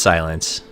silence.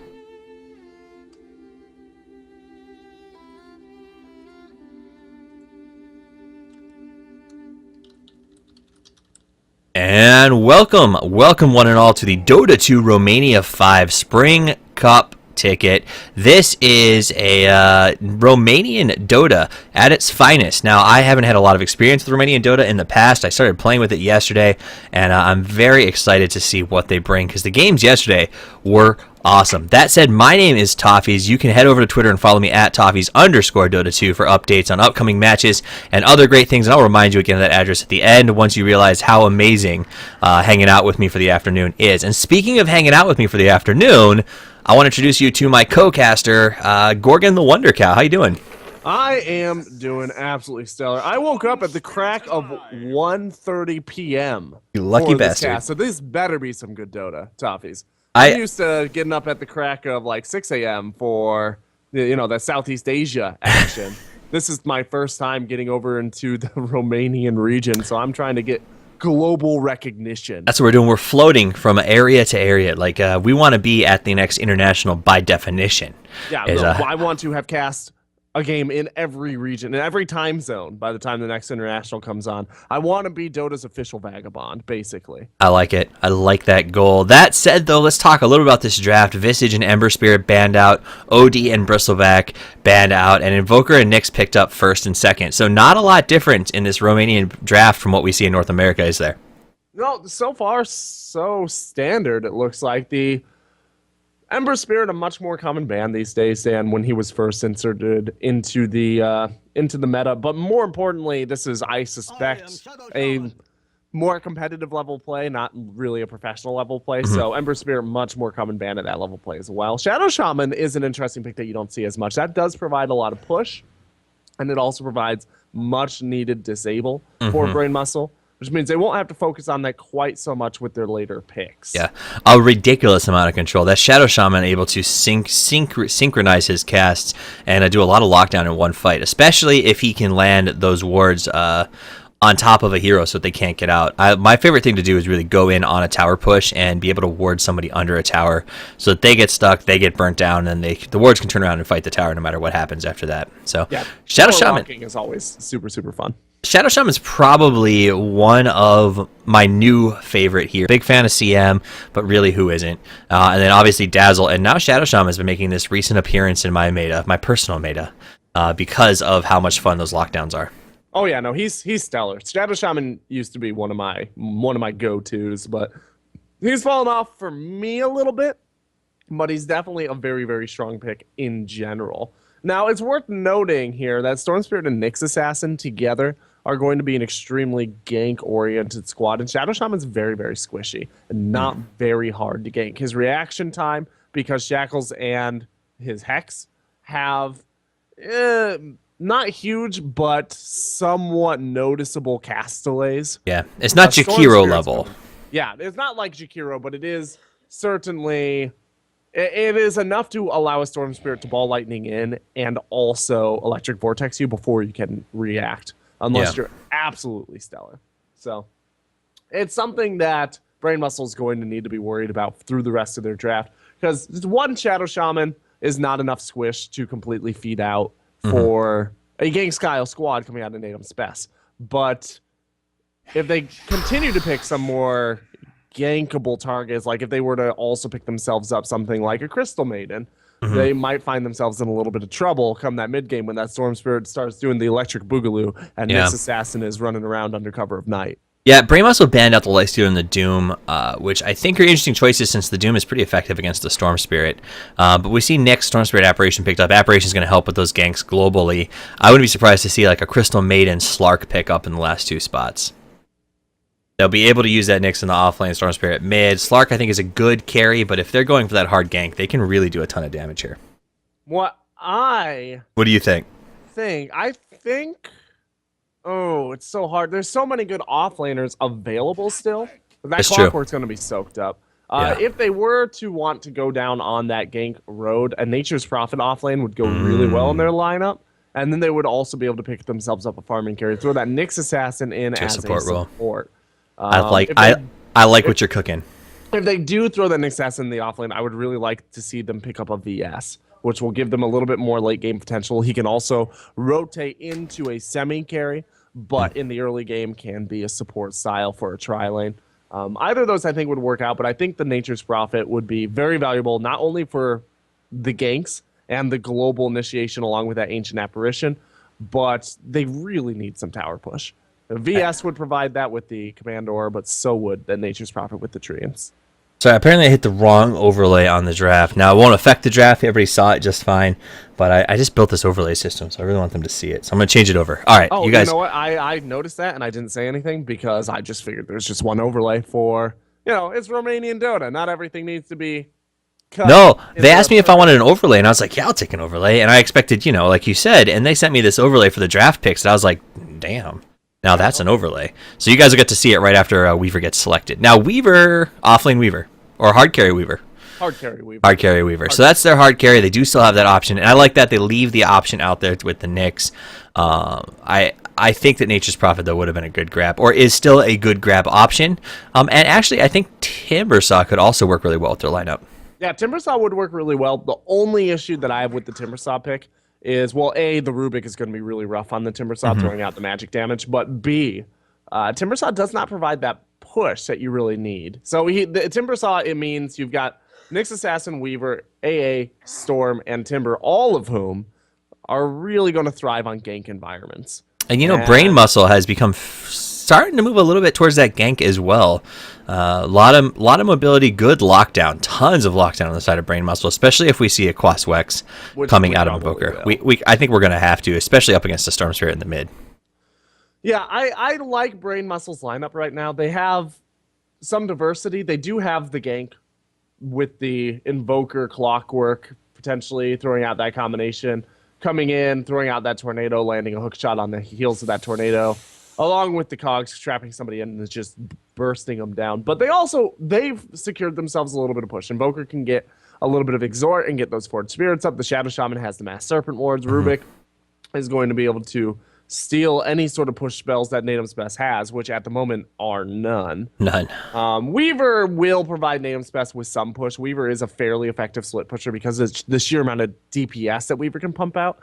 And welcome one and all to the Dota 2 Romania 5 Spring Cup ticket. This is a Romanian Dota at its finest. Now, I haven't had a lot of experience with Romanian Dota in the past. I started playing with it yesterday, and I'm very excited to see what they bring, because the games yesterday were awesome. That said, my name is Toffees. You can head over to Twitter and follow me at Toffees_Dota2 for updates on upcoming matches and other great things. And I'll remind you again of that address at the end once you realize how amazing hanging out with me for the afternoon is. And speaking of hanging out with me for the afternoon, I want to introduce you to my co-caster, Gorgon the Wonder Cow. How you doing? I am doing absolutely stellar. I woke up at the crack of 1:30 p.m. You lucky bastard. Cast, so this better be some good Dota, Toffees. I'm used to getting up at the crack of like 6 a.m. for the Southeast Asia action. This is my first time getting over into the Romanian region, so I'm trying to get global recognition. That's what we're doing. We're floating from area to area. Like we want to be at the next international by definition. Yeah, I want to have cast a game in every region, in every time zone by the time the next international comes on. I want to be Dota's official vagabond, basically. I like it. I like that goal. That said, though, let's talk a little about this draft. Visage and Ember Spirit banned out. OD and Bristleback banned out. And Invoker and Nyx picked up first and second. So not a lot different in this Romanian draft from what we see in North America, is there? No, so far, so standard, it looks like. The Ember Spirit, a much more common ban these days than when he was first inserted into the meta. But more importantly, this is, I suspect, a more competitive level play, not really a professional level play. Mm-hmm. So Ember Spirit, much more common ban at that level play as well. Shadow Shaman is an interesting pick that you don't see as much. That does provide a lot of push, and it also provides much needed disable for Brain Muscle, which means they won't have to focus on that quite so much with their later picks. Yeah, a ridiculous amount of control. That Shadow Shaman able to synchronize his casts and do a lot of lockdown in one fight, especially if he can land those wards on top of a hero so that they can't get out. My favorite thing to do is really go in on a tower push and be able to ward somebody under a tower so that they get stuck, they get burnt down, and the wards can turn around and fight the tower no matter what happens after that. So yeah, Shadow Shaman is always super, super fun. Shadow Shaman is probably one of my new favorite here. Big fan of CM, but really who isn't? And then obviously Dazzle, and now Shadow Shaman has been making this recent appearance in my meta, my personal meta, because of how much fun those lockdowns are. Oh yeah, no, he's stellar. Shadow Shaman used to be one of my go-tos, but he's fallen off for me a little bit. But he's definitely a very, very strong pick in general. Now, it's worth noting here that Storm Spirit and Nyx Assassin together are going to be an extremely gank-oriented squad, and Shadow Shaman's very, very squishy and not very hard to gank. His reaction time, because Shackles and his Hex have not huge, but somewhat noticeable cast delays. Yeah, it's not Jakiro level. Yeah, it's not like Jakiro, but it is certainly... It is enough to allow a Storm Spirit to ball lightning in and also electric vortex you before you can react, unless you're absolutely stellar. So it's something that Brain Muscle is going to need to be worried about through the rest of their draft, because one Shadow Shaman is not enough squish to completely feed out for a gank style squad coming out of Natum Spec. But if they continue to pick some more gankable targets, like if they were to also pick themselves up something like a Crystal Maiden, they might find themselves in a little bit of trouble come that mid game when that Storm Spirit starts doing the electric boogaloo and Nyx Assassin is running around under cover of night. Yeah, Brain also banned out the Lightstealer and the Doom, which I think are interesting choices since the Doom is pretty effective against the Storm Spirit. But we see Nyx, Storm Spirit, Apparition picked up. Apparition is going to help with those ganks globally. I wouldn't be surprised to see like a Crystal Maiden Slark pick up in the last two spots. They'll be able to use that Nyx in the offlane, Storm Spirit mid. Slark, I think, is a good carry, but if they're going for that hard gank, they can really do a ton of damage here. What do you think? I think... Oh, it's so hard. There's so many good offlaners available still. That Clockwork's going to be soaked up. If they were to want to go down on that gank road, a Nature's Prophet offlane would go really well in their lineup. And then they would also be able to pick themselves up a farming carry. Throw that Nyx Assassin in as a support role. I like what you're cooking. If they do throw the Nexus in the offlane, I would really like to see them pick up a VS, which will give them a little bit more late game potential. He can also rotate into a semi carry, but in the early game can be a support style for a tri lane. Either of those I think would work out, but I think the Nature's Prophet would be very valuable, not only for the ganks and the global initiation along with that Ancient Apparition, but they really need some tower push. VS would provide that with the Commandor, but so would the Nature's Prophet with the Treants. So apparently I hit the wrong overlay on the draft. Now, it won't affect the draft. Everybody saw it just fine. But I just built this overlay system, so I really want them to see it. So I'm going to change it over. All right, Oh, you guys. know what? I noticed that, and I didn't say anything because I just figured there's just one overlay for, it's Romanian Dota. Not everything needs to be cut. No, they asked me if I wanted an overlay, and I was like, yeah, I'll take an overlay. And I expected, like you said, and they sent me this overlay for the draft picks, and I was like, damn. Now that's an overlay. So you guys will get to see it right after Weaver gets selected. Now Weaver, offlane Weaver, or hard carry Weaver. Hard carry Weaver. Hard carry Weaver. So that's their hard carry. They do still have that option, and I like that they leave the option out there with the Nyx. I think that Nature's Prophet though would have been a good grab, or is still a good grab option. And actually, I think Timbersaw could also work really well with their lineup. Yeah, Timbersaw would work really well. The only issue that I have with the Timbersaw pick is, well, A, the Rubik is going to be really rough on the Timbersaw, throwing out the magic damage, but B, Timbersaw does not provide that push that you really need. So the Timbersaw, it means you've got Nyx Assassin, Weaver, AA, Storm, and Timber, all of whom are really going to thrive on gank environments. And Brain Muscle has become starting to move a little bit towards that gank as well. A lot of mobility, good lockdown, tons of lockdown on the side of Brain Muscle, especially if we see a Quas Wex coming out of Invoker. I think we're going to have to, especially up against the Storm Spirit in the mid. Yeah, I like Brain Muscle's lineup right now. They have some diversity. They do have the gank with the Invoker, Clockwork, potentially throwing out that combination, coming in, throwing out that tornado, landing a hook shot on the heels of that tornado, along with the cogs trapping somebody in and just bursting them down. But they've secured themselves a little bit of push. Invoker can get a little bit of exhort and get those Forward Spirits up. The Shadow Shaman has the Mass Serpent Wards. Rubik is going to be able to steal any sort of push spells that Natum's Best has, which at the moment are none. Weaver will provide Natum's Best with some push. Weaver is a fairly effective split pusher because of the sheer amount of DPS that Weaver can pump out.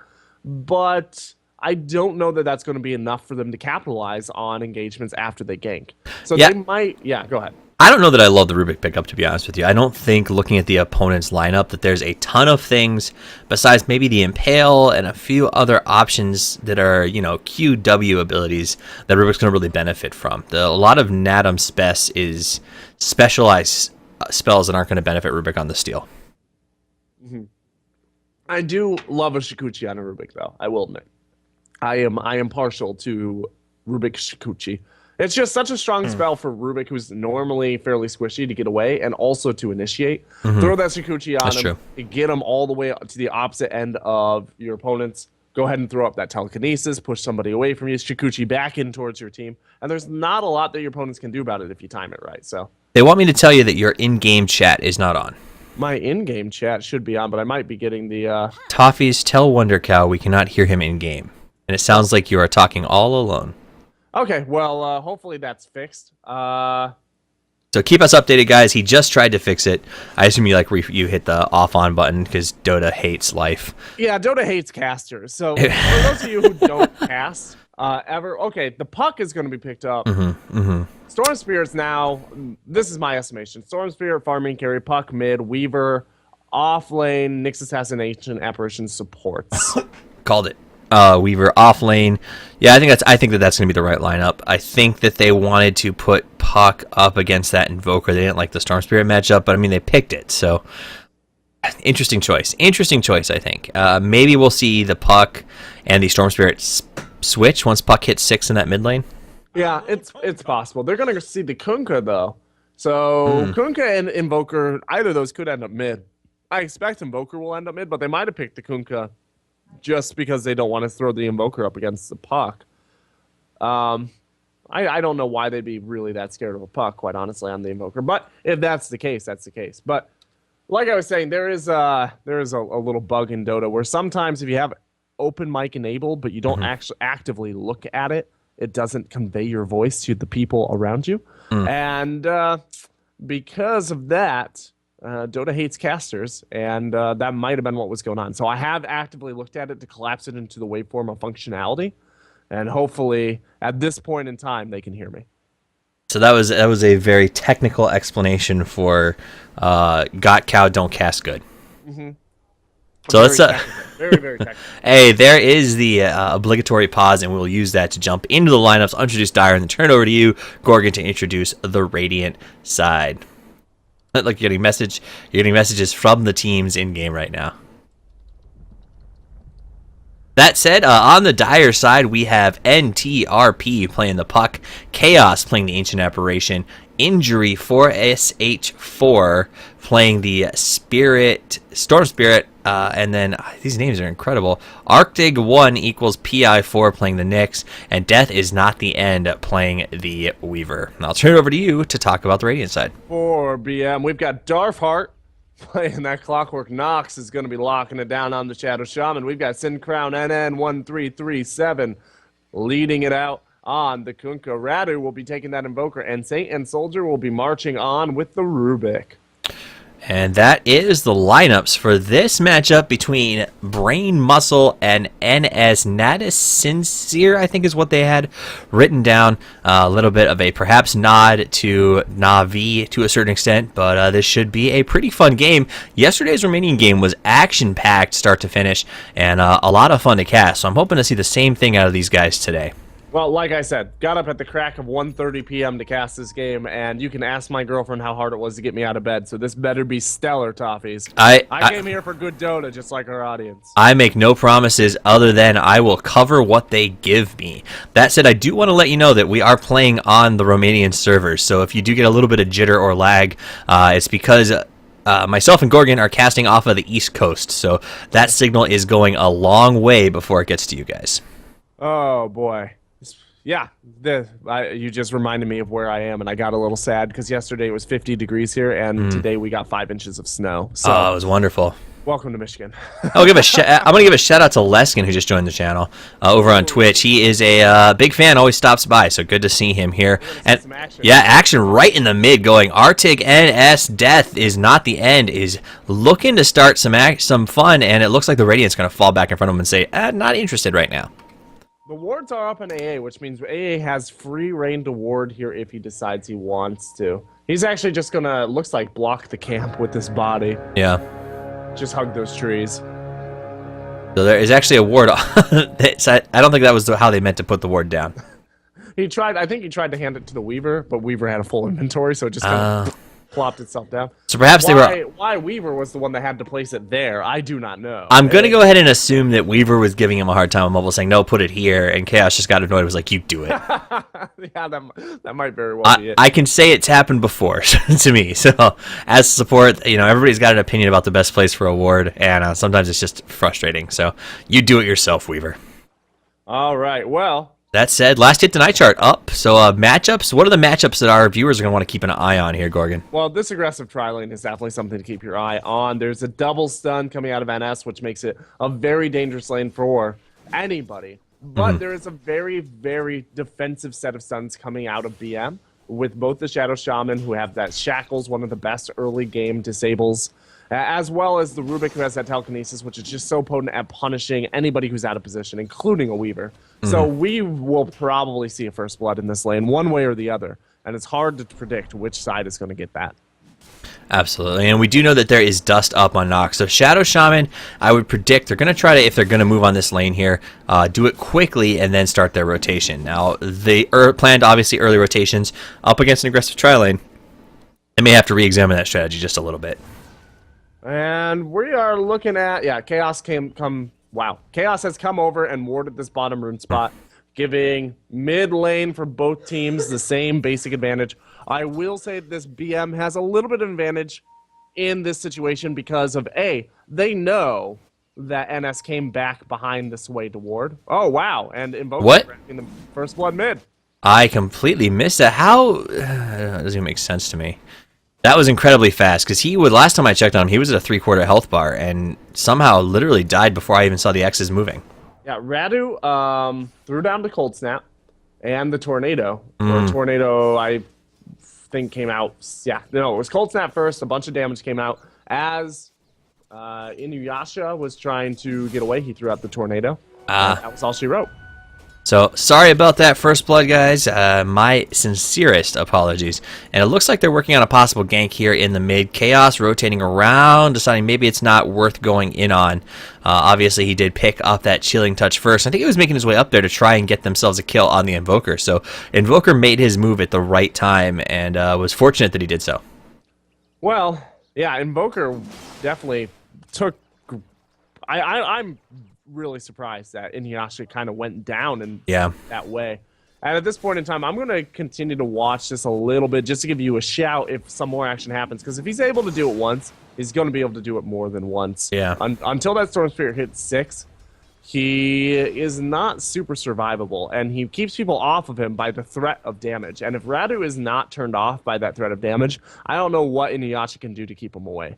But I don't know that that's going to be enough for them to capitalize on engagements after they gank. So they might... Yeah, go ahead. I don't know that I love the Rubik pickup, to be honest with you. I don't think, looking at the opponent's lineup, that there's a ton of things besides maybe the Impale and a few other options that are, QW abilities that Rubik's going to really benefit from. A lot of Natum Spec is specialized spells that aren't going to benefit Rubik on the steal. I do love a Shikuchi on a Rubik, though. I will admit. I am partial to Rubik Shikuchi. It's just such a strong spell for Rubik, who's normally fairly squishy, to get away and also to initiate. Throw that Shikuchi on him, get him all the way to the opposite end of your opponents. Go ahead and throw up that telekinesis, push somebody away from you, Shikuchi back in towards your team. And there's not a lot that your opponents can do about it if you time it right. So they want me to tell you that your in-game chat is not on. My in-game chat should be on, but I might be getting the... Toffees, tell Wonder Cow we cannot hear him in-game. And it sounds like you are talking all alone. Okay, well, hopefully that's fixed. So keep us updated, guys. He just tried to fix it. I assume you you hit the off-on button because Dota hates life. Yeah, Dota hates casters. So for those of you who don't cast the puck is going to be picked up. Storm Spirit's now, this is my estimation, Storm Spirit, farming carry, puck mid, Weaver, off lane, Nyx Assassination, Apparition supports. Called it. Weaver off lane. Yeah, I think that's going to be the right lineup. I think that they wanted to put Puck up against that Invoker. They didn't like the Storm Spirit matchup, but I mean, they picked it. So, interesting choice. I think. Maybe we'll see the Puck and the Storm Spirit switch once Puck hits 6 in that mid lane. Yeah, it's possible. They're going to see the Kunkka, though. So, Kunkka and Invoker, either of those could end up mid. I expect Invoker will end up mid, but they might have picked the Kunkka just because they don't want to throw the Invoker up against the Puck. I don't know why they'd be really that scared of a Puck, quite honestly, on the Invoker. But if that's the case, that's the case. But like I was saying, there is a little bug in Dota where sometimes if you have open mic enabled, but you don't actually actively look at it, it doesn't convey your voice to the people around you. And because of that, Dota hates casters, and that might have been what was going on. So I have actively looked at it to collapse it into the waveform of functionality, and hopefully at this point in time they can hear me. So that was a very technical explanation for got cow don't cast good. Mm-hmm. So let's very, very technical. Hey, there is the obligatory pause, and we'll use that to jump into the lineups, introduce Dire, and then turn it over to you, Gorgon, to introduce the Radiant side. Look, you're getting messages from the teams in game right now. That said, on the Dire side, we have NTRP playing the Puck, Chaos playing the Ancient Apparition, Injury 4SH4 playing the Storm Spirit, and then these names are incredible. Arctic 1 equals PI4 playing the Nyx, and Death is Not the End playing the Weaver. And I'll turn it over to you to talk about the Radiant side. For BM, we've got Darfheart playing that Clockwork. Nox is going to be locking it down on the Shadow Shaman. We've got Sin Crown NN1337 leading it out on the Kunkka. Radu will be taking that Invoker, and Saint and Soldier will be marching on with the Rubik. And that is the lineups for this matchup between Brain Muscle and NS Natus Sincere, I think is what they had written down. A little bit of a perhaps nod to Na'Vi to a certain extent, but this should be a pretty fun game. Yesterday's Romanian game was action-packed start to finish, and a lot of fun to cast, so I'm hoping to see the same thing out of these guys today. Well, like I said, got up at the crack of 1:30 p.m. to cast this game, and you can ask my girlfriend how hard it was to get me out of bed, so this better be stellar, Toffees. I came here for good Dota, just like our audience. I make no promises other than I will cover what they give me. That said, I do want to let you know that we are playing on the Romanian servers, so if you do get a little bit of jitter or lag, it's because myself and Gorgon are casting off of the East Coast, so that signal is going a long way before it gets to you guys. Oh, boy. Yeah, you just reminded me of where I am, and I got a little sad because yesterday it was 50 degrees here, and today we got 5 inches of snow. So, it was wonderful. Welcome to Michigan. I'm going to give a shout out to Leskin, who just joined the channel over on Twitch. He is a big fan, always stops by, so good to see him here. And some action. Yeah, action right in the mid going. Arctic NS Death is Not the End is looking to start some fun, and it looks like the Radiant's going to fall back in front of him and say, not interested right now. The wards are up in AA, which means AA has free reign to ward here if he decides he wants to. He's actually just gonna, looks like, block the camp with this body. Yeah. Just hug those trees. So there is actually a ward. I don't think that was how they meant to put the ward down. I think he tried to hand it to the Weaver, but Weaver had a full inventory, so it just kind of plopped itself down. So perhaps why Weaver was the one that had to place it there, I do not know. I'm going to go ahead and assume that Weaver was giving him a hard time on mobile, saying, no, put it here, and Chaos just got annoyed and was like, you do it. Yeah, that might very well be it. I can say it's happened before to me, so as support, everybody's got an opinion about the best place for a ward, and sometimes it's just frustrating, so you do it yourself, Weaver. All right, well... That said, last hit tonight chart up. So matchups, what are the matchups that our viewers are going to want to keep an eye on here, Gorgon? Well, this aggressive tri-lane is definitely something to keep your eye on. There's a double stun coming out of NS, which makes it a very dangerous lane for anybody. But there is a very, very defensive set of stuns coming out of BM with both the Shadow Shaman, who have that Shackles, one of the best early game disables, as well as the Rubik, who has that Telekinesis, which is just so potent at punishing anybody who's out of position, including a Weaver. So we will probably see a first blood in this lane, one way or the other, and it's hard to predict which side is going to get that. Absolutely, and we do know that there is dust up on Nox. So Shadow Shaman, I would predict they're going to try to, if they're going to move on this lane here, do it quickly and then start their rotation. Now, they planned, obviously, early rotations up against an aggressive tri-lane. They may have to re-examine that strategy just a little bit. And we are looking at, Chaos Chaos has come over and warded this bottom rune spot, giving mid lane for both teams the same basic advantage. I will say this BM has a little bit of advantage in this situation because of they know that NS came back behind this way to ward. Oh, wow. And Invoker in the first blood mid. I completely missed that. How? That doesn't even make sense to me. That was incredibly fast, because last time I checked on him, he was at a 3/4 health bar, and somehow literally died before I even saw the X's moving. Yeah, Radu threw down the Cold Snap and the Tornado. Or Tornado, I thing came out. Yeah, no, it was Cold Snap first. A bunch of damage came out as Inuyasha was trying to get away. He threw out the tornado. That was all she wrote. So, sorry about that, First Blood, guys. My sincerest apologies. And it looks like they're working on a possible gank here in the mid. Chaos rotating around, deciding maybe it's not worth going in on. Obviously, he did pick up that Chilling Touch first. I think he was making his way up there to try and get themselves a kill on the Invoker. So, Invoker made his move at the right time and was fortunate that he did so. Well, yeah, Invoker definitely took... I'm really surprised that Inuyasha kind of went down in that way. And at this point in time, I'm going to continue to watch this a little bit just to give you a shout if some more action happens. Because if he's able to do it once, he's going to be able to do it more than once. Yeah. Until that Storm Spirit hits 6, he is not super survivable. And he keeps people off of him by the threat of damage. And if Radu is not turned off by that threat of damage, I don't know what Inuyasha can do to keep him away.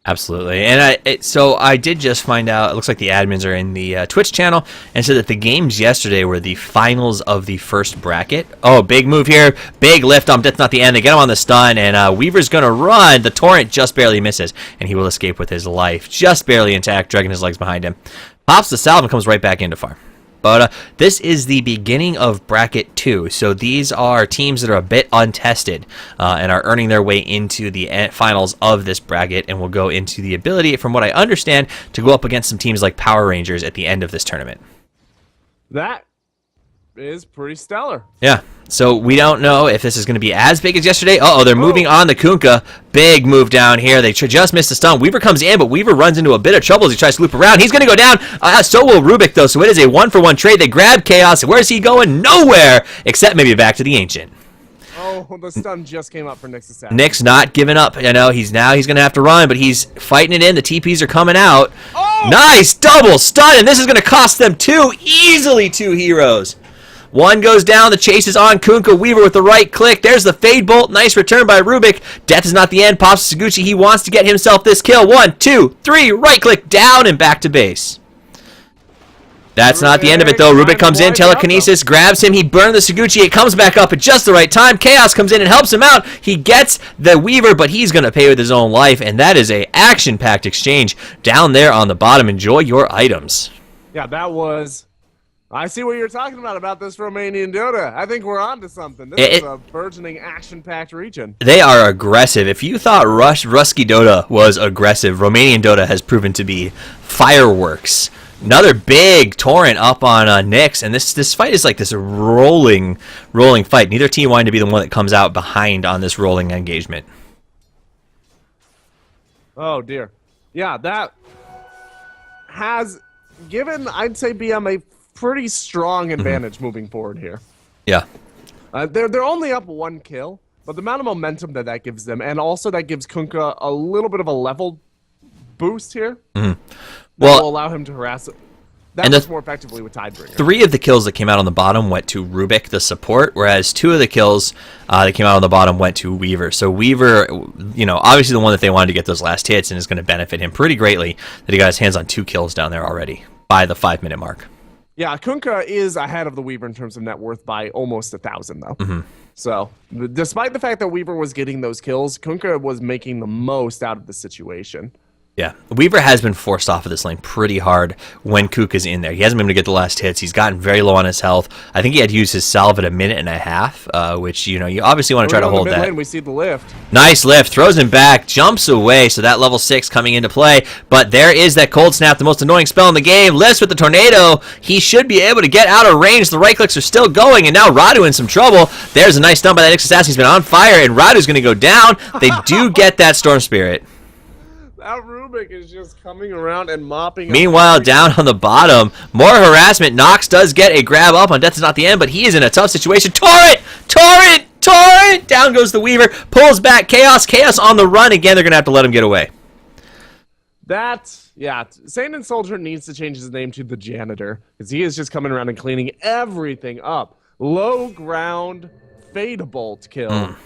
Absolutely. And so I did just find out, it looks like the admins are in the Twitch channel, and said that the games yesterday were the finals of the first bracket. Oh, big move here. Big lift on That's Not the End. They get him on the stun, and Weaver's going to run. The Torrent just barely misses, and he will escape with his life. Just barely intact, dragging his legs behind him. Pops the salve and comes right back into farm. But this is the beginning of Bracket 2, so these are teams that are a bit untested and are earning their way into the finals of this bracket, and will go into the ability, from what I understand, to go up against some teams like Power Rangers at the end of this tournament. That is pretty stellar. Yeah, so we don't know if this is going to be as big as yesterday. Uh-oh, they're moving on the Kunkka. Big move down here. They just missed the stun. Weaver comes in, but Weaver runs into a bit of trouble as he tries to loop around. He's going to go down. So will Rubik, though, so it is a 1-for-1 trade. They grab Chaos. Where's he going? Nowhere, except maybe back to the Ancient. Oh, the stun just came up for Nick's assassin. Nick's not giving up. I know he's going to have to run, but he's fighting it in. The TPs are coming out. Oh! Nice double stun, and this is going to cost them easily two heroes. One goes down. The chase is on Kunkka. Weaver with the right click. There's the Fade Bolt. Nice return by Rubik. Death is not the end. Pops Suguchi. He wants to get himself this kill. 1, 2, 3. Right click down and back to base. That's not the end of it, though. Rubik comes in. Telekinesis grabs him. He burned the Suguchi. It comes back up at just the right time. Chaos comes in and helps him out. He gets the Weaver, but he's going to pay with his own life, and that is a action-packed exchange down there on the bottom. Enjoy your items. Yeah, that was... I see what you're talking about this Romanian Dota. I think we're on to something. This is a burgeoning action-packed region. They are aggressive. If you thought Rusky Dota was aggressive, Romanian Dota has proven to be fireworks. Another big torrent up on Nyx, and this fight is like this rolling fight. Neither team wanting to be the one that comes out behind on this rolling engagement. Oh, dear. Yeah, that has given, I'd say, BM a pretty strong advantage moving forward here. Yeah. They're only up 1 kill, but the amount of momentum that gives them, and also that gives Kunkka a little bit of a level boost here. That will allow him to harass that much more effectively with Tidebringer. 3 of the kills that came out on the bottom went to Rubik, the support, whereas 2 of the kills that came out on the bottom went to Weaver. So Weaver, obviously the one that they wanted to get those last hits, and is going to benefit him pretty greatly that he got his hands on 2 kills down there already by the 5-minute mark. Yeah, Kunkka is ahead of the Weaver in terms of net worth by almost 1,000, though. So, despite the fact that Weaver was getting those kills, Kunkka was making the most out of the situation. Yeah, Weaver has been forced off of this lane pretty hard when Kuka's in there. He hasn't been able to get the last hits. He's gotten very low on his health. I think he had used his salve at 1.5 minutes, which, you obviously want to try to hold that. Lane, we see the lift. Nice lift. Throws him back. Jumps away. So that level 6 coming into play. But there is that Cold Snap, the most annoying spell in the game. Lifts with the Tornado. He should be able to get out of range. The right clicks are still going, and now Radu in some trouble. There's a nice stun by that Nyx Assassin. He's been on fire, and Radu's going to go down. They do get that Storm Spirit. That Rubik is just coming around and mopping. Meanwhile, down on the bottom, more harassment. Nox does get a grab up on Death is Not the End, but he is in a tough situation. Torrent! Torrent! Torrent! Down goes the Weaver. Pulls back Chaos. Chaos on the run. Again, they're going to have to let him get away. Satan Soldier needs to change his name to the Janitor, because he is just coming around and cleaning everything up. Low ground, Fade Bolt kill.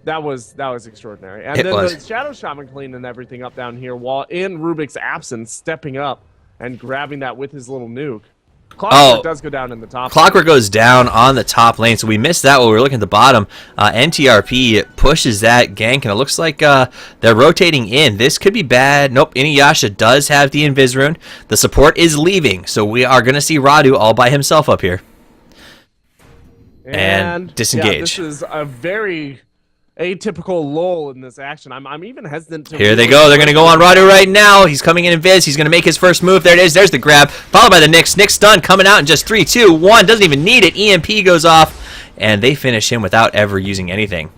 That was extraordinary. And then the Shadow Shaman cleaning everything up down here while in Rubik's absence, stepping up and grabbing that with his little nuke. Clockwork does go down in the top. Clockwork goes down on the top lane, so we missed that while we were looking at the bottom. NTRP pushes that gank, and it looks like they're rotating in. This could be bad. Nope, Inuyasha does have the Invis rune. The support is leaving, so we are going to see Radu all by himself up here. And disengage. Yeah, this is a very atypical lull in this action. I'm even hesitant to... Here they go. They're going to go on Radu right now. He's coming in Viz. He's going to make his first move. There it is. There's the grab. Followed by the Nyx. Nyx stun coming out in just 3, 2, 1. Doesn't even need it. EMP goes off. And they finish him without ever using anything.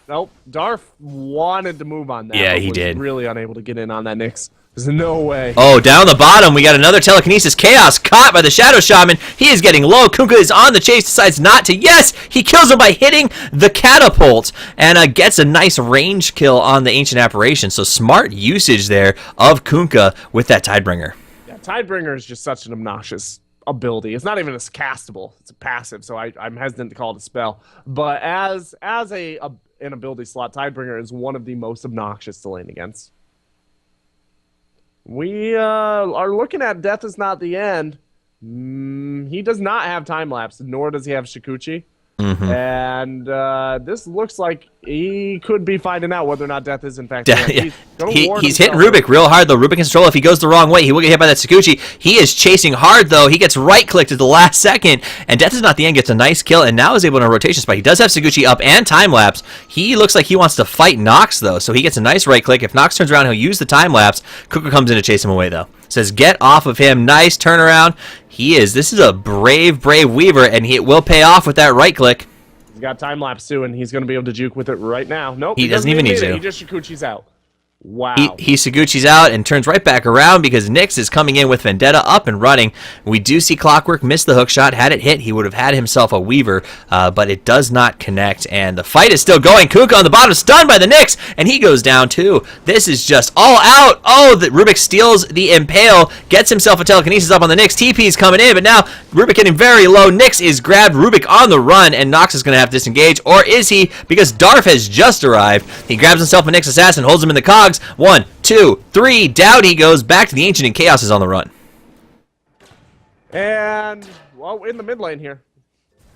Nope. Darth wanted to move on that. Yeah, but he was did. Really unable to get in on that Nyx. There's no way. Oh, down the bottom, we got another telekinesis. Chaos caught by the Shadow Shaman. He is getting low. Kunkka is on the chase, decides not to. Yes, he kills him by hitting the catapult and gets a nice range kill on the Ancient Apparition. So smart usage there of Kunkka with that Tidebringer. Yeah, Tidebringer is just such an obnoxious ability. It's not even as castable. It's a passive, so I'm hesitant to call it a spell. But as an ability slot, Tidebringer is one of the most obnoxious to lane against. We are looking at Death is Not the End. He does not have time lapse, nor does he have Shikuchi. And this looks like he could be finding out whether or not Death is in fact. He's hitting Rubik real hard though. Rubik can control if he goes the wrong way. He will get hit by that Sakuchi. He is chasing hard though. He gets right clicked at the last second, and Death is Not the End gets a nice kill and now is able to rotation spot. He does have Sakuchi up and time lapse. He looks like he wants to fight Nox though, so he gets a nice right click. If Nox turns around, he'll use the time lapse. Kuka comes in to chase him away though. Says get off of him. Nice turnaround. This is a brave Weaver, and he will pay off with that right click. He's got time lapse too, and he's going to be able to juke with it right now. Nope, he doesn't even need to. He just Shikuchi's out. Wow. He Saguchi's out and turns right back around because Nyx is coming in with Vendetta up and running. We do see Clockwork miss the hook shot. Had it hit, he would have had himself a Weaver, but it does not connect, and the fight is still going. Kuka on the bottom, stunned by the Nyx, and he goes down too. This is just all out. Oh, Rubik steals the Impale, gets himself a telekinesis up on the Nyx. TP is coming in, but now Rubik getting very low. Nyx is grabbed. Rubik on the run, and Nox is going to have to disengage, or is he? Because Darf has just arrived. He grabs himself a Nyx Assassin, holds him in the cogs. 1, 2, 3, down he goes. Back to the Ancient, and Chaos is on the run. And, well, in the mid lane here.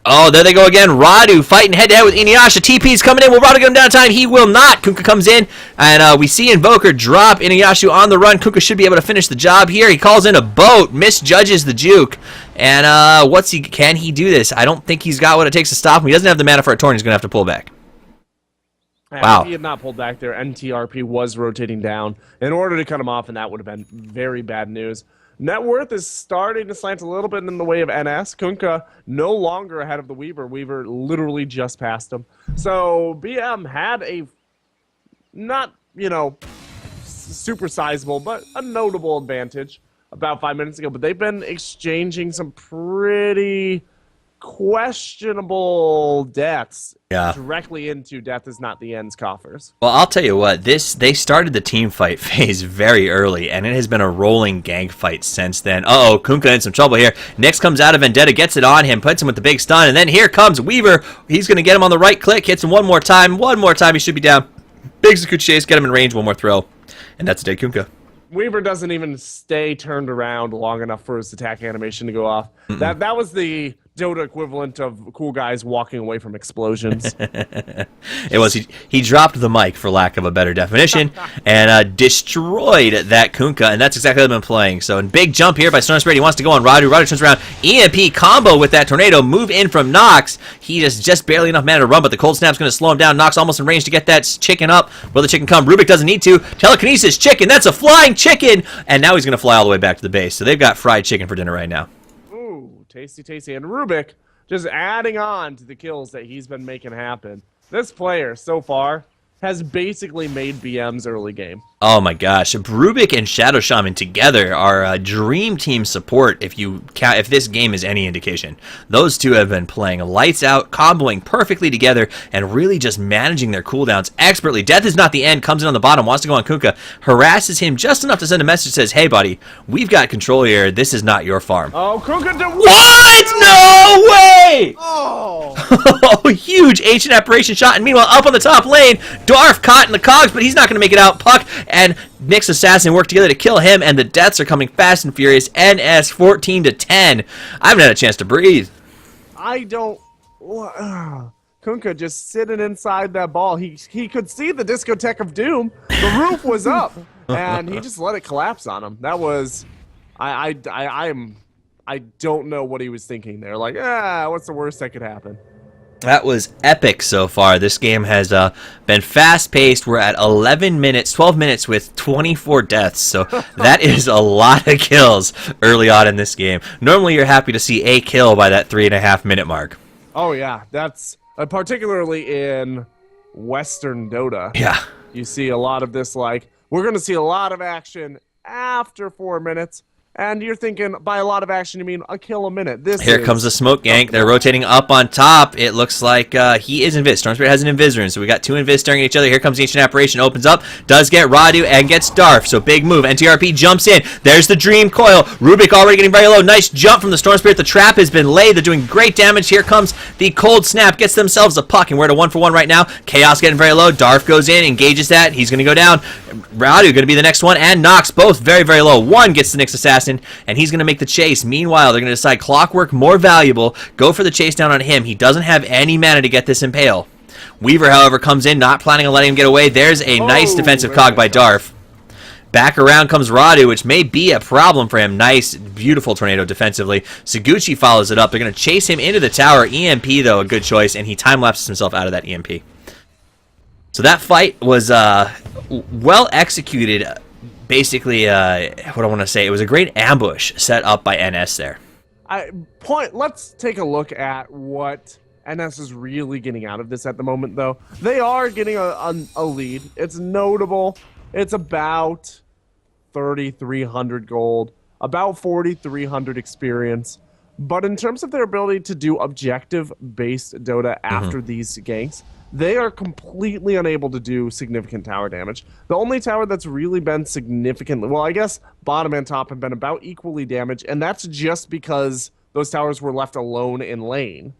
Oh, there they go again. Radu fighting head-to-head with Inuyasha. TP's coming in. Will Radu get him down time? He will not. Kunkka comes in, and we see Invoker drop Inuyasha on the run. Kunkka should be able to finish the job here. He calls in a boat, misjudges the juke, and can he do this? I don't think he's got what it takes to stop him. He doesn't have the mana for a Torn. He's going to have to pull back. Wow. If he had not pulled back there, NTRP was rotating down in order to cut him off, and that would have been very bad news. Net worth is starting to slant a little bit in the way of NS. Kunkka no longer ahead of the Weaver. Weaver literally just passed him. So BM had a not, super sizable, but a notable advantage about 5 minutes ago. But they've been exchanging some pretty questionable deaths directly into Death is Not the End's coffers. Well, I'll tell you what, they started the team fight phase very early, and it has been a rolling gank fight since then. Uh-oh, Kunkka in some trouble here. Nyx comes out of Vendetta, gets it on him, puts him with the big stun, and then here comes Weaver. He's going to get him on the right click, hits him one more time, he should be down. Big Sakuchi chase, get him in range, one more throw, and that's a dead Kunkka. Weaver doesn't even stay turned around long enough for his attack animation to go off. That was the Dota equivalent of cool guys walking away from explosions. It was. He dropped the mic, for lack of a better definition, and destroyed that Kunkka, and that's exactly what I've been playing. So, in big jump here by Storm Spirit, he wants to go on Radu. Radu turns around, EMP combo with that Tornado, move in from Nox. He has just barely enough mana to run, but the Cold Snap's going to slow him down. Nox almost in range to get that chicken up. Will the chicken come? Rubik doesn't need to. Telekinesis chicken, that's a flying chicken! And now he's going to fly all the way back to the base. So they've got fried chicken for dinner right now. Tasty, tasty. And Rubik just adding on to the kills that he's been making happen. This player, so far, has basically made BM's early game. Oh my gosh, Rubik and Shadow Shaman together are a dream team support if this game is any indication. Those two have been playing lights out, comboing perfectly together, and really just managing their cooldowns expertly. Death is Not the End, comes in on the bottom, wants to go on Kunkka, harasses him just enough to send a message, says, hey buddy, we've got control here, this is not your farm. Oh, Kunkka did what? No way! Oh! Huge Ancient Apparition shot, and meanwhile, up on the top lane, Darf caught in the cogs, but he's not going to make it out. Puck and Nick's assassin work together to kill him, and the deaths are coming fast and furious. NS 14-10. I haven't had a chance to breathe. I don't. Kunkka just sitting inside that ball. He could see the discotheque of doom. The roof was up, and he just let it collapse on him. That was, I don't know what he was thinking there. Like, what's the worst that could happen? That was epic so far. This game has been fast-paced. We're at 12 minutes with 24 deaths. So that is a lot of kills early on in this game. Normally, you're happy to see a kill by that 3.5-minute mark. Oh, yeah. That's particularly in Western Dota. Yeah. You see a lot of this, like, we're going to see a lot of action after 4 minutes. And you're thinking, by a lot of action, you mean a kill a minute. Here comes the smoke gank. They're rotating up on top. It looks like he is Invis. Storm Spirit has an Invis rune, so we got two Invis staring at each other. Here comes the Ancient Apparition. Opens up, does get Radu, and gets Darf. So big move. NTRP jumps in. There's the Dream Coil. Rubik already getting very low. Nice jump from the Storm Spirit. The trap has been laid. They're doing great damage. Here comes the Cold Snap. Gets themselves a puck, and we're at a 1-for-1 right now. Chaos getting very low. Darf goes in, engages that. He's going to go down. Radu going to be the next one, and Nox both very, very low. One gets the Nyx Assassin, and he's going to make the chase. Meanwhile, they're going to decide Clockwork more valuable. Go for the chase down on him. He doesn't have any mana to get this Impale. Weaver, however, comes in, not planning on letting him get away. There's a nice defensive cog by Darf. Back around comes Radu, which may be a problem for him. Nice, beautiful tornado defensively. Saguchi follows it up. They're going to chase him into the tower. EMP, though, a good choice, and he time-lapses himself out of that EMP. So that fight was well executed. Basically, what I want to say, it was a great ambush set up by NS there. Let's take a look at what NS is really getting out of this at the moment, though. They are getting a lead. It's notable. It's about 3,300 gold, about 4,300 experience. But in terms of their ability to do objective-based Dota after these ganks, they are completely unable to do significant tower damage. The only tower that's really been significantly, well, I guess bottom and top have been about equally damaged, and that's just because those towers were left alone in lane.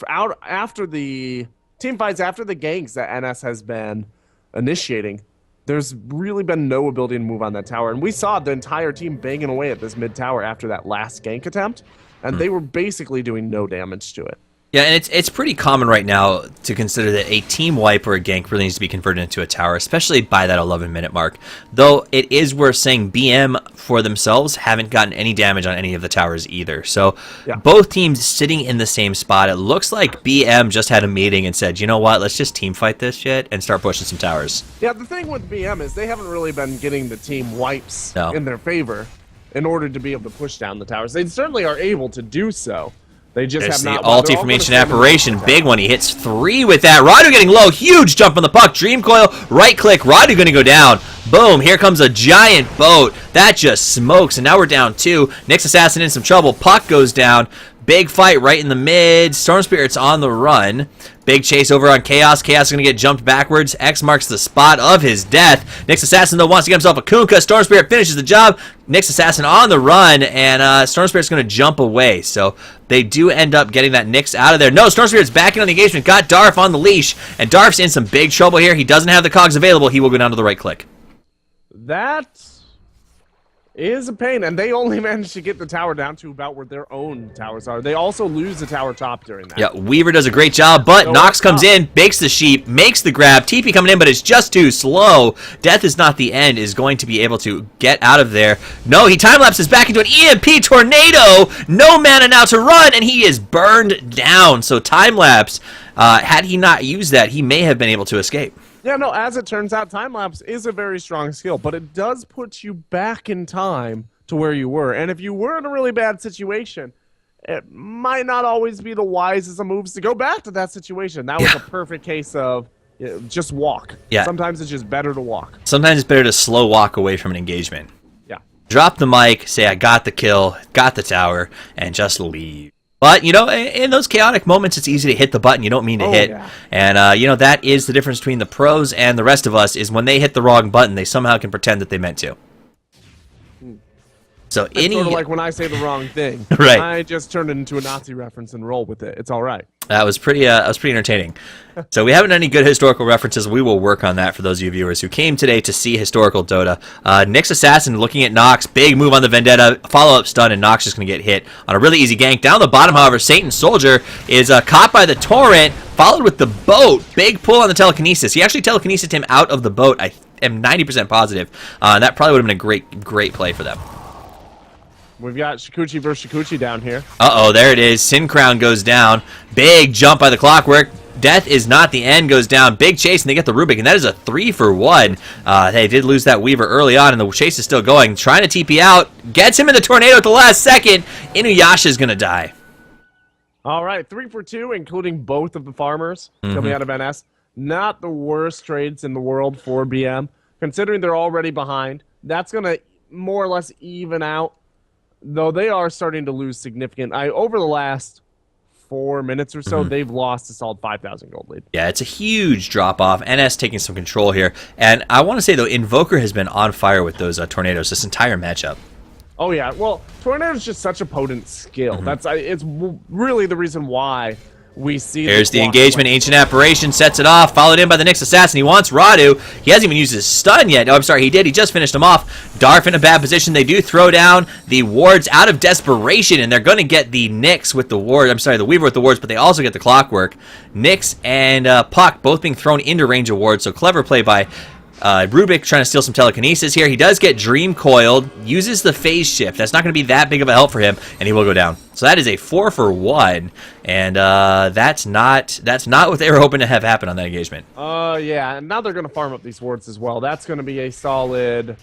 After the team fights, after the ganks that NS has been initiating, there's really been no ability to move on that tower, and we saw the entire team banging away at this mid tower after that last gank attempt, and they were basically doing no damage to it. Yeah, and it's pretty common right now to consider that a team wipe or a gank really needs to be converted into a tower, especially by that 11-minute mark. Though it is worth saying BM for themselves haven't gotten any damage on any of the towers either. So both teams sitting in the same spot. It looks like BM just had a meeting and said, you know what, let's just team fight this shit and start pushing some towers. Yeah, the thing with BM is they haven't really been getting the team wipes in their favor in order to be able to push down the towers. They certainly are able to do so. They just There's have not. The ulti from Ancient Apparition, big one. He hits 3 with that. Radu getting low, huge jump on the puck. Dream Coil, right click. Radu going to go down. Boom! Here comes a giant boat that just smokes, and now we're down 2. Nyx Assassin in some trouble. Puck goes down. Big fight right in the mid. Storm Spirit's on the run. Big chase over on Chaos. Chaos is going to get jumped backwards. X marks the spot of his death. Nyx Assassin, though, wants to get himself a Kunkka. Storm Spirit finishes the job. Nyx Assassin on the run, and Storm Spirit's going to jump away. So they do end up getting that Nyx out of there. No, Storm Spirit's backing on the engagement. Got Darf on the leash, and Darf's in some big trouble here. He doesn't have the cogs available. He will go down to the right click. That is a pain, and they only managed to get the tower down to about where their own towers are. They also lose the tower top during that. Yeah, Weaver does a great job, but Nox comes in, bakes the sheep, makes the grab. TP coming in, but it's just too slow. Death is not the end, is going to be able to get out of there. No, he time-lapses back into an EMP tornado. No mana now to run, and he is burned down. So time-lapse, had he not used that, he may have been able to escape. Yeah, no, as it turns out, time-lapse is a very strong skill, but it does put you back in time to where you were. And if you were in a really bad situation, it might not always be the wisest of moves to go back to that situation. That was a perfect case of just walk. Yeah. Sometimes it's just better to walk. Sometimes it's better to slow walk away from an engagement. Yeah. Drop the mic, say I got the kill, got the tower, and just leave. But, you know, in those chaotic moments, it's easy to hit the button you don't mean to hit. Yeah. And, you know, that is the difference between the pros and the rest of us, is when they hit the wrong button, they somehow can pretend that they meant to. So it's sort of like when I say the wrong thing. Right. I just turn it into a Nazi reference and roll with it. It's all right. That was pretty entertaining. So we haven't done any good historical references. We will work on that for those of you viewers who came today to see historical Dota. Nyx Assassin looking at Nox. Big move on the Vendetta. Follow-up stun, and Nox is going to get hit on a really easy gank. Down the bottom, however, Satan Soldier is caught by the Torrent, followed with the boat. Big pull on the telekinesis. He actually telekinesised him out of the boat. I am 90% positive. That probably would have been a great play for them. We've got Shikuchi versus Shikuchi down here. Uh-oh, there it is. Sin Crown goes down. Big jump by the Clockwork. Death is not the end, goes down. Big chase, and they get the Rubik, and that is a 3-for-1. They did lose that Weaver early on, and the chase is still going. Trying to TP out. Gets him in the tornado at the last second. Inuyasha is going to die. All right, 3-for-2, including both of the farmers coming out of NS. Not the worst trades in the world for BM. Considering they're already behind, that's going to more or less even out. Though they are starting to lose significant. Over the last 4 minutes or so, they've lost a solid 5,000 gold lead. Yeah, it's a huge drop-off. NS taking some control here. And I want to say, though, Invoker has been on fire with those tornadoes this entire matchup. Oh, yeah. Well, Tornado is just such a potent skill. It's really the reason why we see... Here's the engagement. Ancient Apparition sets it off, followed in by the Nyx Assassin. He wants Radu. He hasn't even used his stun yet. Oh, I'm sorry, he did. He just finished him off. Darf in a bad position. They do throw down the wards out of desperation, and they're going to get the Nyx with the ward. I'm sorry, the Weaver with the wards, but they also get the Clockwork. Nyx and Puck both being thrown into range of wards, so clever play by Rubik trying to steal some telekinesis here. He does get Dream Coiled, uses the phase shift. That's not going to be that big of a help for him, and he will go down. So that is a 4-for-1, and that's not what they were hoping to have happen on that engagement. Yeah, and now they're going to farm up these wards as well. That's going to be a solid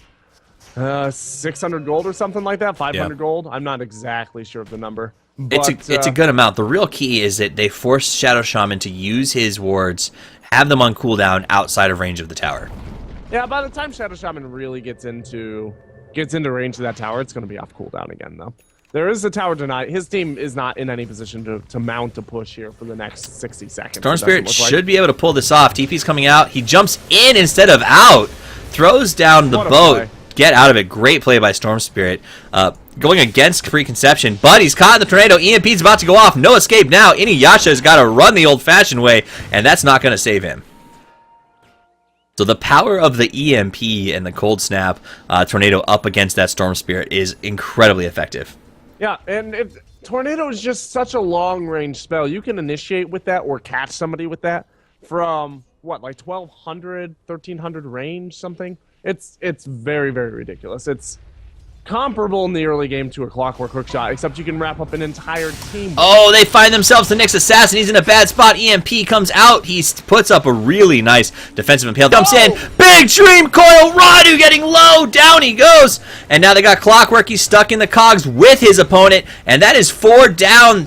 600 gold or something like that, 500 gold. I'm not exactly sure of the number. But, it's a good amount. The real key is that they force Shadow Shaman to use his wards, have them on cooldown outside of range of the tower. Yeah, by the time Shadow Shaman really gets into range of that tower, it's going to be off cooldown again, though. There is a tower denied. His team is not in any position to mount a push here for the next 60 seconds. Storm Spirit should be able to pull this off. TP's coming out. He jumps in instead of out. Throws down the boat. Get out of it. Great play by Storm Spirit. Going against Preconception, but he's caught in the tornado. EMP's about to go off. No escape now. Inuyasha's got to run the old-fashioned way, and that's not going to save him. So the power of the EMP and the Cold Snap tornado up against that Storm Spirit is incredibly effective. Yeah, and tornado is just such a long-range spell. You can initiate with that or catch somebody with that from, what, like 1,200, 1,300 range, something? It's very, very ridiculous. It's comparable in the early game to a Clockwork Hookshot, except you can wrap up an entire team. Oh, they find themselves the Nyx Assassin. He's in a bad spot. EMP comes out. He puts up a really nice defensive impale. Jumps in. Big Dream Coil. Radu getting low. Down he goes. And now they got Clockwork. He's stuck in the cogs with his opponent. And that is 4 down.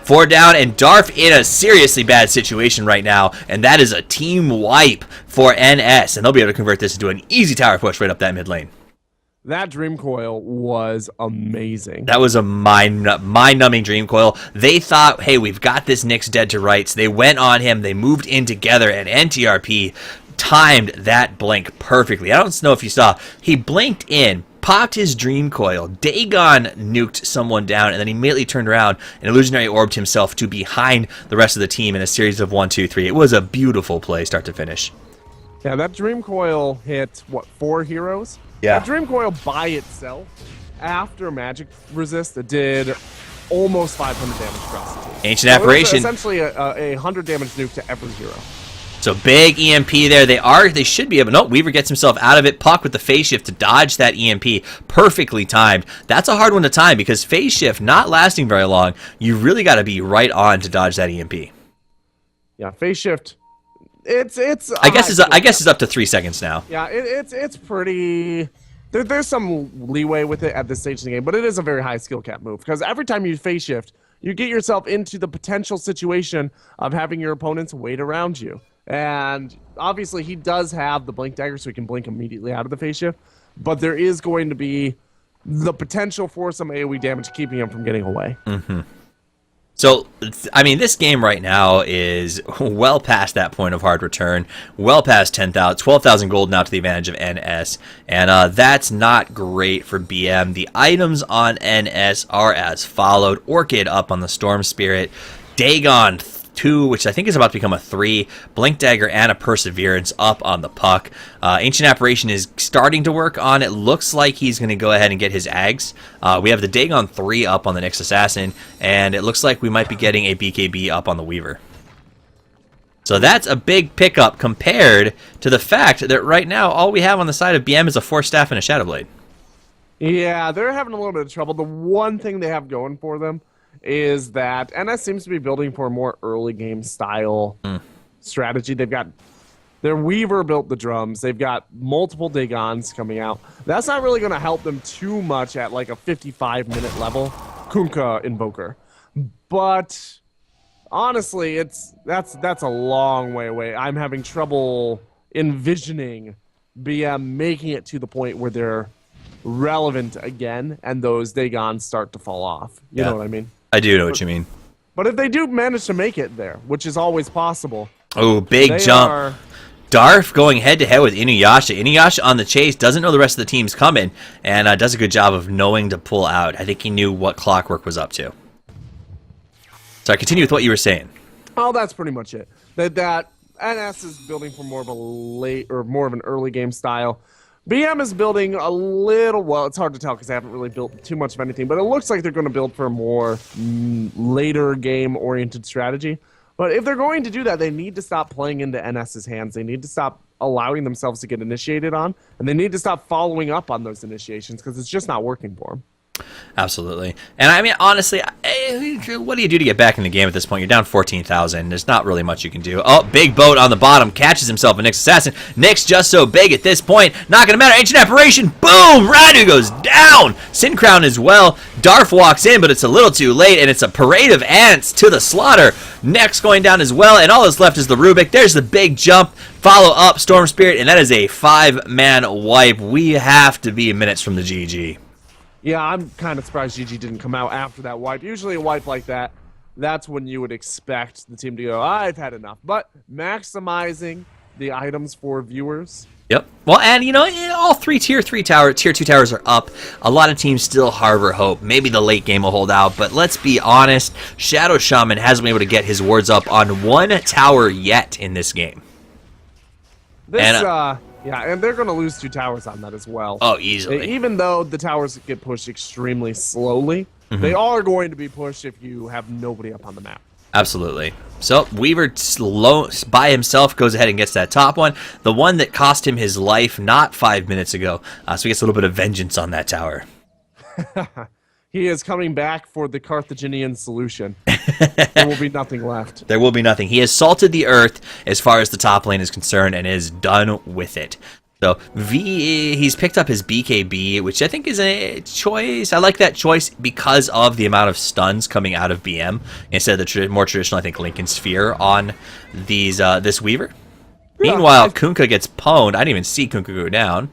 4 down, and Darf in a seriously bad situation right now. And that is a team wipe for NS. And they'll be able to convert this into an easy tower push right up that mid lane. That Dream Coil was amazing. That was a mind-numbing Dream Coil. They thought, hey, we've got this Nyx dead to rights. They went on him. They moved in together, and NTRP timed that blink perfectly. I don't know if you saw. He blinked in, popped his Dream Coil. Dagon nuked someone down, and then immediately turned around and Illusionary orbed himself to behind the rest of the team in a series of 1, 2, 3. It was a beautiful play, start to finish. Yeah, that Dream Coil hit, what, 4 heroes? Yeah. That Dream Coil by itself, after Magic Resist, it did almost 500 damage across the team. Ancient Apparition. Essentially a 100 damage nuke to every hero. So big EMP there. They should be able. No, Weaver gets himself out of it. Puck with the phase shift to dodge that EMP. Perfectly timed. That's a hard one to time because phase shift not lasting very long. You really got to be right on to dodge that EMP. Yeah, phase shift. It's. I guess it's up to 3 seconds now. Yeah, it's pretty. There's some leeway with it at this stage in the game, but it is a very high skill cap move because every time you phase shift, you get yourself into the potential situation of having your opponents wait around you. And obviously, he does have the blink dagger, so he can blink immediately out of the phase shift. But there is going to be the potential for some AoE damage keeping him from getting away. Mm-hmm. So, I mean, this game right now is well past that point of hard return, well past 12,000 gold now to the advantage of NS, and that's not great for BM. The items on NS are as followed. Orchid up on the Storm Spirit. Dagon 2, which I think is about to become a 3, Blink Dagger, and a Perseverance up on the puck. Ancient Apparition is starting to work on it. Looks like he's going to go ahead and get his Ags. We have the Dagon 3 up on the Nyx Assassin, and it looks like we might be getting a BKB up on the Weaver. So that's a big pickup compared to the fact that right now all we have on the side of BM is a Force Staff and a Shadowblade. Yeah, they're having a little bit of trouble. The one thing they have going for them is that NS seems to be building for a more early game style strategy. They've got their Weaver built the drums. They've got multiple Dagons coming out. That's not really going to help them too much at like a 55-minute level. Kunkka Invoker. But honestly, that's a long way away. I'm having trouble envisioning BM making it to the point where they're relevant again and those Dagons start to fall off. You know what I mean? I do know what you mean. But if they do manage to make it there, which is always possible. Oh, big jump. Darf going head-to-head with Inuyasha. Inuyasha on the chase, doesn't know the rest of the team's coming, and does a good job of knowing to pull out. I think he knew what Clockwork was up to. So I continue with what you were saying. Oh, that's pretty much it. That NS is building for more of a late or more of an early game style. BM is building a little, well, it's hard to tell because they haven't really built too much of anything, but it looks like they're going to build for a more later game-oriented strategy. But if they're going to do that, they need to stop playing into NS's hands. They need to stop allowing themselves to get initiated on, and they need to stop following up on those initiations because it's just not working for them. Absolutely. And I mean, honestly, what do you do to get back in the game at this point? You're down 14,000. There's not really much you can do. Oh, big boat on the bottom. Catches himself a Nyx Assassin. Nyx just so big at this point. Not going to matter. Ancient Apparition. Boom! Radu goes down. Sin Crown as well. Darf walks in, but it's a little too late, and it's a parade of ants to the slaughter. Nyx going down as well, and all that's left is the Rubik. There's the big jump. Follow up Storm Spirit, and that is a 5-man wipe. We have to be minutes from the GG. Yeah, I'm kind of surprised GG didn't come out after that wipe. Usually a wipe like that, that's when you would expect the team to go, I've had enough. But maximizing the items for viewers. Yep. Well, and, you know, all three tier 2 towers are up. A lot of teams still harbor hope. Maybe the late game will hold out, but let's be honest, Shadow Shaman hasn't been able to get his wards up on one tower yet in this game. Yeah, and they're going to lose 2 towers on that as well. Oh, easily. Even though the towers get pushed extremely slowly, they are going to be pushed if you have nobody up on the map. Absolutely. So, Weaver by himself goes ahead and gets that top one. The one that cost him his life not 5 minutes ago. So he gets a little bit of vengeance on that tower. He is coming back for the Carthaginian solution. There will be nothing left. There will be nothing. He has salted the earth as far as the top lane is concerned and is done with it. So he's picked up his BKB, which I think is a choice. I like that choice because of the amount of stuns coming out of BM instead of the more traditional, I think, Lincoln Sphere on these this Weaver. Yeah, meanwhile, Kunkka gets pwned. I didn't even see Kunkka go down.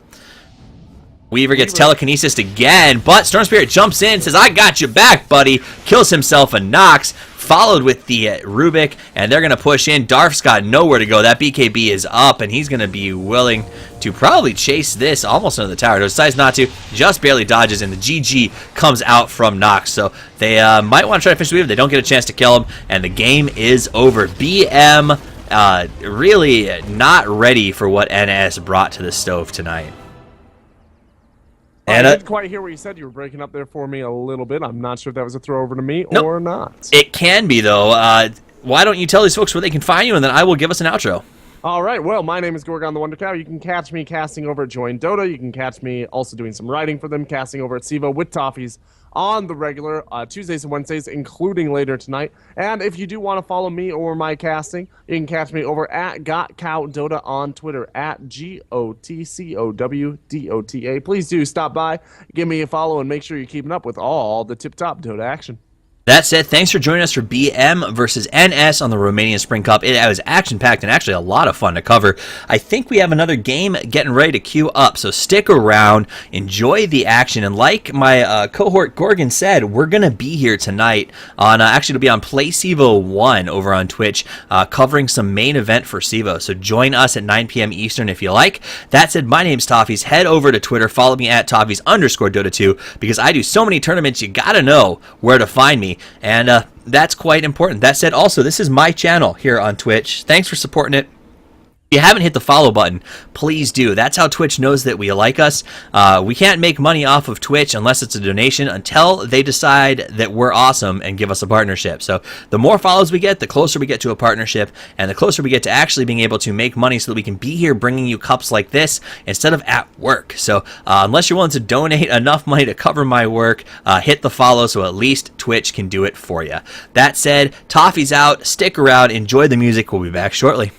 Weaver gets telekinesis again, but Storm Spirit jumps in, says, I got you back, buddy. Kills himself a Nox, followed with the Rubik, and they're going to push in. Darf's got nowhere to go. That BKB is up, and he's going to be willing to probably chase this almost under the tower. Decides not to, just barely dodges, and the GG comes out from Nox. So they might want to try to finish the Weaver. They don't get a chance to kill him, and the game is over. BM really not ready for what NS brought to the stove tonight. I didn't quite hear what you said. You were breaking up there for me a little bit. I'm not sure if that was a throw over to me or not. It can be, though. Why don't you tell these folks where they can find you, and then I will give us an outro. All right. Well, my name is Gorgon the Wonder Cow. You can catch me casting over at Join Dota. You can catch me also doing some writing for them, casting over at Sivo with Toffees on the regular Tuesdays and Wednesdays, including later tonight. And if you do want to follow me or my casting, you can catch me over at GotCowDota on Twitter, at GOTCOWDOTA. Please do stop by, give me a follow, and make sure you're keeping up with all the tip-top Dota action. That said, thanks for joining us for BM versus NS on the Romanian Spring Cup. It was action-packed and actually a lot of fun to cover. I think we have another game getting ready to queue up, so stick around, enjoy the action, and like my cohort Gorgon said, we're going to be here tonight on, actually it'll be on Play Sivo 1 over on Twitch, covering some main event for Sivo, so join us at 9 p.m. Eastern if you like. That said, my name's Toffees. Head over to Twitter, follow me at Toffees_Dota2, because I do so many tournaments, you gotta know where to find me. me, and that's quite important. That said, also, this is my channel here on Twitch. Thanks for supporting it. If you haven't hit the follow button, please do. That's how Twitch knows that we like us. We can't make money off of Twitch unless it's a donation until they decide that we're awesome and give us a partnership. So the more follows we get, the closer we get to a partnership, and the closer we get to actually being able to make money so that we can be here bringing you cups like this instead of at work. So unless you're willing to donate enough money to cover my work, hit the follow so at least Twitch can do it for you. That said, Toffee's out. Stick around. Enjoy the music. We'll be back shortly.